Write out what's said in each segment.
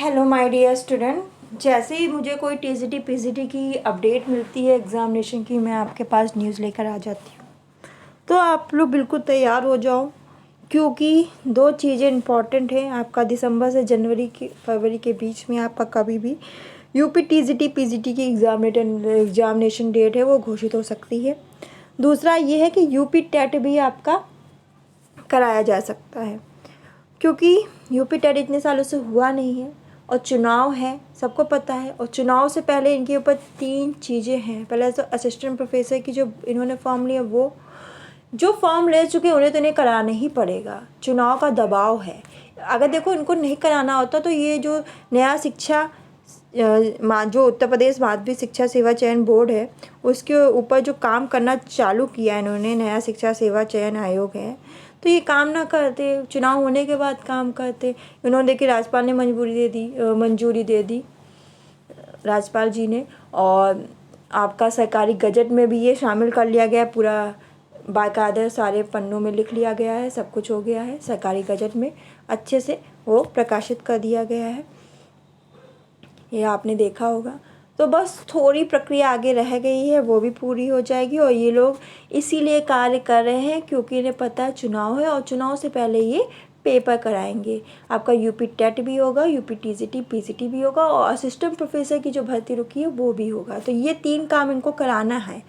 Hello my dear student. जैसे ही मुझे कोई टीजीटी पीजीटी की अपडेट मिलती है एग्ज़ामिनेशन की, मैं आपके पास न्यूज़ लेकर आ जाती हूँ। तो आप लोग बिल्कुल तैयार हो जाओ, क्योंकि दो चीज़ें इम्पॉर्टेंट हैं। आपका दिसंबर से जनवरी की फरवरी के बीच में आपका कभी भी यूपी टीजीटी पीजीटी की एग्ज़ामिनेशन डेट है वो घोषित हो सकती है। दूसरा ये है कि यूपी टेट भी आपका कराया जा सकता है, क्योंकि यूपी टेट इतने सालों से हुआ नहीं है और चुनाव है, सबको पता है। और चुनाव से पहले इनके ऊपर तीन चीज़ें हैं। पहले तो असिस्टेंट प्रोफेसर की जो इन्होंने फॉर्म लिया, वो जो फॉर्म ले चुके हैं उन्हें तो इन्हें कराना ही पड़ेगा। चुनाव का दबाव है। अगर देखो इनको नहीं कराना होता तो ये जो नया शिक्षा जो उत्तर प्रदेश माध्यमिक शिक्षा सेवा चयन बोर्ड है उसके ऊपर जो काम करना चालू किया इन्होंने, नया शिक्षा सेवा चयन आयोग है, तो ये काम ना करते, चुनाव होने के बाद काम करते। इन्होंने देखिए राज्यपाल ने मंजूरी दे दी राज्यपाल जी ने, और आपका सरकारी गजट में भी ये शामिल कर लिया गया, पूरा बाकायदा सारे पन्नों में लिख लिया गया है, सब कुछ हो गया है सरकारी गजट में, अच्छे से वो प्रकाशित कर दिया गया है, ये आपने देखा होगा। तो बस थोड़ी प्रक्रिया आगे रह गई है, वो भी पूरी हो जाएगी। और ये लोग इसीलिए कार्य कर रहे हैं क्योंकि इन्हें पता है चुनाव है और चुनाव से पहले ये पेपर कराएंगे। आपका यूपी टेट भी होगा, यूपी टीजीटी पीजीटी भी होगा और असिस्टेंट प्रोफेसर की जो भर्ती रुकी है वो भी होगा। तो ये तीन काम इनको कराना है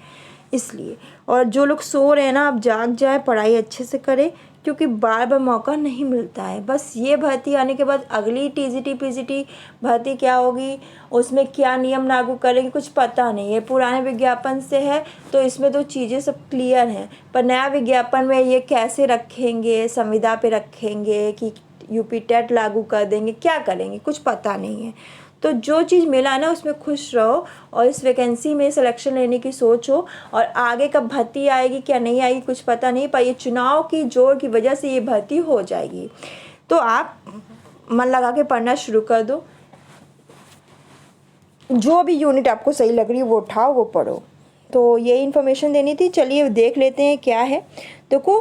इसलिए। और जो लोग सो रहे हैं ना, आप जाग जाए, पढ़ाई अच्छे से करें, क्योंकि बार बार मौका नहीं मिलता है। बस ये भर्ती आने के बाद अगली टीजीटी पीजीटी भर्ती क्या होगी, उसमें क्या नियम लागू करेंगे, कुछ पता नहीं है। पुराने विज्ञापन से है तो इसमें तो चीज़ें सब क्लियर हैं, पर नया विज्ञापन में ये कैसे रखेंगे, संविदा पे रखेंगे कि यूपी टेट लागू कर देंगे, क्या करेंगे, कुछ पता नहीं है। तो जो चीज़ मिला ना उसमें खुश रहो और इस वैकेंसी में सिलेक्शन लेने की सोचो। और आगे कब भर्ती आएगी क्या नहीं आएगी कुछ पता नहीं, पर ये चुनाव की जोर की वजह से ये भर्ती हो जाएगी। तो आप मन लगा के पढ़ना शुरू कर दो, जो भी यूनिट आपको सही लग रही है वो उठाओ, वो पढ़ो। तो ये इन्फॉर्मेशन देनी थी। चलिए देख लेते हैं क्या है। देखो,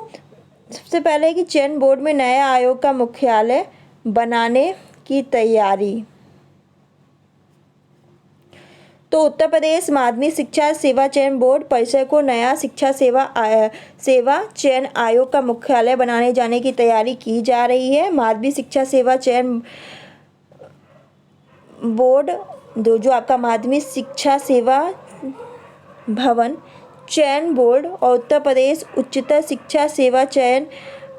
सबसे पहले है कि चयन बोर्ड में नए आयोग का मुख्यालय बनाने की तैयारी। तो उत्तर प्रदेश माध्यमिक शिक्षा सेवा चयन बोर्ड परिसर को नया शिक्षा सेवा चयन आयोग का मुख्यालय बनाने जाने की तैयारी की जा रही है। माध्यमिक शिक्षा सेवा चयन बोर्ड जो आपका माध्यमिक शिक्षा सेवा भवन चयन बोर्ड और उत्तर प्रदेश उच्चतर शिक्षा सेवा चयन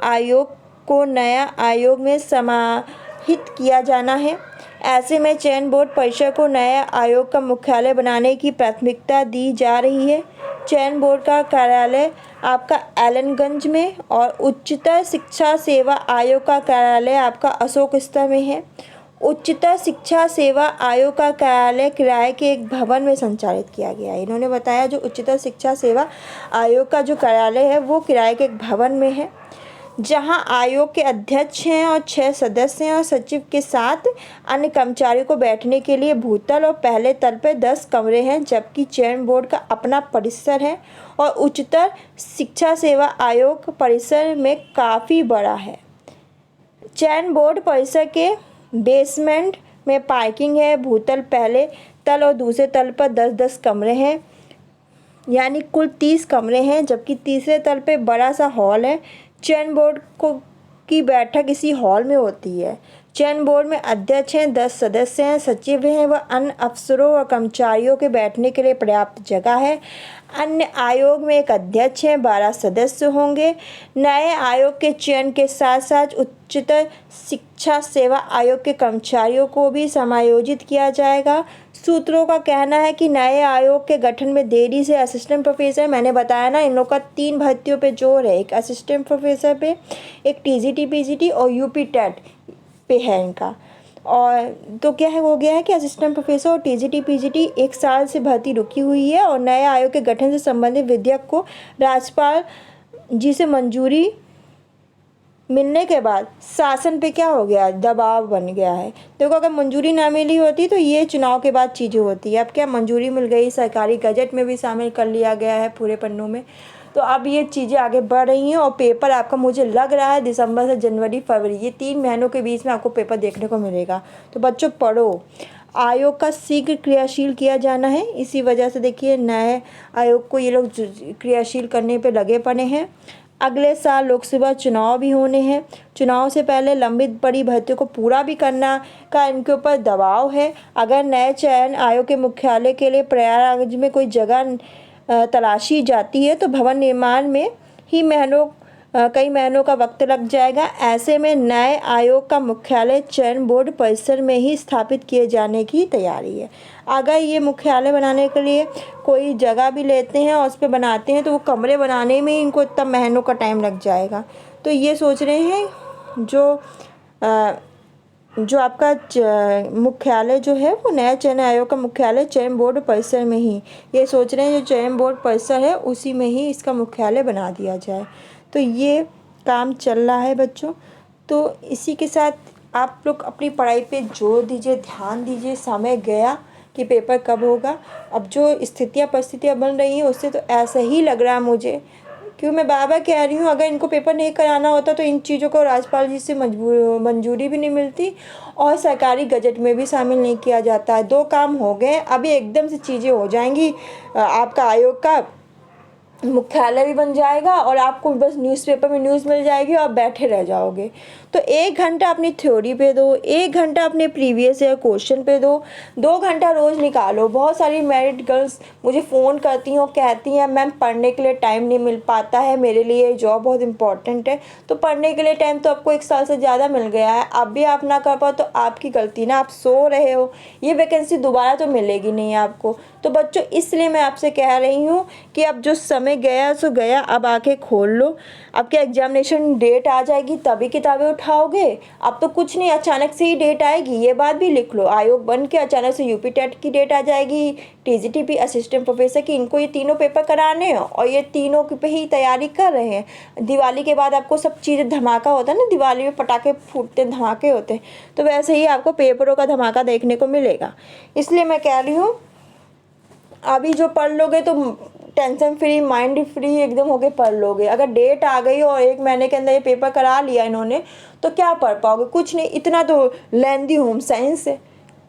आयोग को नया आयोग में समाहित किया जाना है। ऐसे में चयन बोर्ड परिसर को नए आयोग का मुख्यालय बनाने की प्राथमिकता दी जा रही है। चयन बोर्ड का कार्यालय आपका एलनगंज में और उच्चतर शिक्षा सेवा आयोग का कार्यालय आपका अशोक स्तंभ में है। उच्चतर शिक्षा सेवा आयोग का कार्यालय किराए के एक भवन में संचालित किया गया है। इन्होंने बताया जो उच्चतर शिक्षा सेवा आयोग का जो कार्यालय है वो किराए के एक भवन में है, जहां आयोग के अध्यक्ष हैं और 6 सदस्य हैं और सचिव के साथ अन्य कर्मचारियों को बैठने के लिए भूतल और पहले तल पर 10 कमरे हैं, जबकि चयन बोर्ड का अपना परिसर है और उच्चतर शिक्षा सेवा आयोग परिसर में काफ़ी बड़ा है। चयन बोर्ड परिसर के बेसमेंट में पार्किंग है। भूतल पहले तल और दूसरे तल पर 10-10 कमरे हैं, यानी कुल 30 कमरे हैं, जबकि तीसरे तल पे बड़ा सा हॉल है। चयन बोर्ड की बैठक इसी हॉल में होती है। चयन बोर्ड में अध्यक्ष हैं, 10 सदस्य हैं, सचिव हैं व अन्य अफसरों और कर्मचारियों के बैठने के लिए पर्याप्त जगह है। अन्य आयोग में एक अध्यक्ष हैं, 12 सदस्य होंगे। नए आयोग के चयन के साथ साथ उच्चतर शिक्षा सेवा आयोग के कर्मचारियों को भी समायोजित किया जाएगा। सूत्रों का कहना है कि नए आयोग के गठन में देरी से असिस्टेंट प्रोफेसर, मैंने बताया ना इन लोग का 3 भर्तियों पे जोर है, एक असिस्टेंट प्रोफेसर पे, एक टीजीटी पीजीटी और यूपी टेट पे है इनका। और तो क्या है, हो गया है कि असिस्टेंट प्रोफेसर और टीजीटी पीजीटी 1 साल से भर्ती रुकी हुई है। और नए आयोग के गठन से संबंधित विधेयक को राज्यपाल जी से मंजूरी मिलने के बाद शासन पे क्या हो गया, दबाव बन गया है। देखो, अगर मंजूरी ना मिली होती तो ये चुनाव के बाद चीज़ें होती है। अब क्या मंजूरी मिल गई, सरकारी गजट में भी शामिल कर लिया गया है पूरे पन्नों में, तो अब ये चीज़ें आगे बढ़ रही हैं और पेपर आपका मुझे लग रहा है दिसंबर से जनवरी फरवरी ये 3 महीनों के बीच में आपको पेपर देखने को मिलेगा। तो बच्चों पढ़ो, आयोग का शीघ्र क्रियाशील किया जाना है। इसी वजह से देखिए नए आयोग को ये लोग क्रियाशील करने पे लगे पड़े हैं। अगले साल लोकसभा चुनाव भी होने हैं। चुनाव से पहले लंबित पड़ी भर्तियों को पूरा भी करना का इनके ऊपर दबाव है। अगर नए चयन आयोग के मुख्यालय के लिए प्रयागराज में कोई जगह तलाशी जाती है तो भवन निर्माण में ही कई महीनों का वक्त लग जाएगा। ऐसे में नए आयोग का मुख्यालय चयन बोर्ड परिसर में ही स्थापित किए जाने की तैयारी है। अगर ये मुख्यालय बनाने के लिए कोई जगह भी लेते हैं और उस पर बनाते हैं तो वो कमरे बनाने में ही इनको इतना महीनों का टाइम लग जाएगा। तो ये सोच रहे हैं जो आपका मुख्यालय जो है वो नया चयन आयोग का मुख्यालय चयन बोर्ड परिसर में ही, ये सोच रहे हैं जो चयन बोर्ड परिसर है उसी में ही इसका मुख्यालय बना दिया जाए। तो ये काम चल रहा है बच्चों। तो इसी के साथ आप लोग अपनी पढ़ाई पे जोर दीजिए, ध्यान दीजिए। समय गया कि पेपर कब होगा। अब जो परिस्थितियाँ बन रही हैं उससे तो ऐसा ही लग रहा है मुझे, क्योंकि मैं बार बार कह रही हूँ अगर इनको पेपर नहीं कराना होता तो इन चीज़ों को राज्यपाल जी से मंजूरी भी नहीं मिलती और सरकारी गजट में भी शामिल नहीं किया जाता है। 2 काम हो गए, अभी एकदम से चीज़ें हो जाएंगी। आपका आयोग का मुख्यालय भी बन जाएगा और आपको बस न्यूज़पेपर में न्यूज़ मिल जाएगी और आप बैठे रह जाओगे। तो 1 घंटा अपनी थ्योरी पे दो, 1 घंटा अपने प्रीवियस ईयर क्वेश्चन पे दो, 2 घंटा रोज़ निकालो। बहुत सारी मैरिड गर्ल्स मुझे फ़ोन करती हैं और कहती हैं मैम पढ़ने के लिए टाइम नहीं मिल पाता है, मेरे लिए जॉब बहुत इंपॉर्टेंट है। तो पढ़ने के लिए टाइम तो आपको 1 साल से ज़्यादा मिल गया है, अब भी आप ना कर पाओ तो आपकी गलती ना, आप सो रहे हो। ये वैकेंसी दोबारा तो मिलेगी नहीं आपको। तो बच्चों इसलिए मैं आपसे कह रही हूँ कि अब जो समय गया सो गया, अब आके खोल लो। अब क्या एग्जामिनेशन डेट आ जाएगी तभी किताबें उठाओगे? अब तो कुछ नहीं, अचानक से ही डेट आएगी, ये बात भी लिख लो। आयोग बन के अचानक से यूपी टेट की डेट आ जाएगी, टीजीटीपी असिस्टेंट प्रोफेसर की, इनको ये तीनों पेपर कराने हैं और ये तीनों पे ही तैयारी कर रहे हैं। दिवाली के बाद आपको सब चीज़ें धमाका होता है ना, दिवाली में पटाखे फूटते धमाके होते हैं, तो वैसे ही आपको पेपरों का धमाका देखने को मिलेगा। इसलिए मैं कह रही हूँ अभी जो पढ़ लोगे तो टेंशन फ्री, माइंड फ्री एकदम होके पढ़ लोगे। अगर डेट आ गई और 1 महीने के अंदर ये पेपर करा लिया इन्होंने तो क्या पढ़ पाओगे? कुछ नहीं। इतना तो लेंदी होम साइंस है,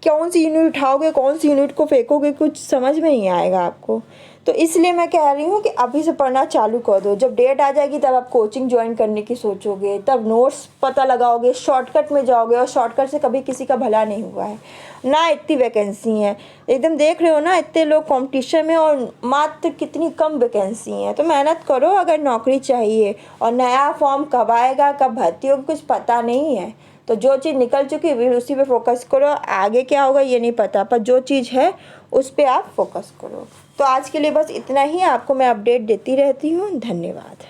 कौन सी यूनिट उठाओगे, कौन सी यूनिट को फेंकोगे, कुछ समझ में नहीं आएगा आपको। तो इसलिए मैं कह रही हूँ कि अभी से पढ़ना चालू कर दो। जब डेट आ जाएगी तब आप कोचिंग ज्वाइन करने की सोचोगे, तब नोट्स पता लगाओगे, शॉर्टकट में जाओगे और शॉर्टकट से कभी किसी का भला नहीं हुआ है ना। इतनी वैकेंसी हैं, एकदम देख रहे हो ना, इतने लोग कंपटीशन में और मात्र कितनी कम वैकेंसी हैं। तो मेहनत करो अगर नौकरी चाहिए। और नया फॉर्म कब आएगा, कब भर्ती होगी, कुछ पता नहीं है। तो जो चीज़ निकल चुकी है उसी पे फोकस करो। आगे क्या होगा ये नहीं पता, पर जो चीज़ है उस पे आप फोकस करो। तो आज के लिए बस इतना ही, आपको मैं अपडेट देती रहती हूँ। धन्यवाद।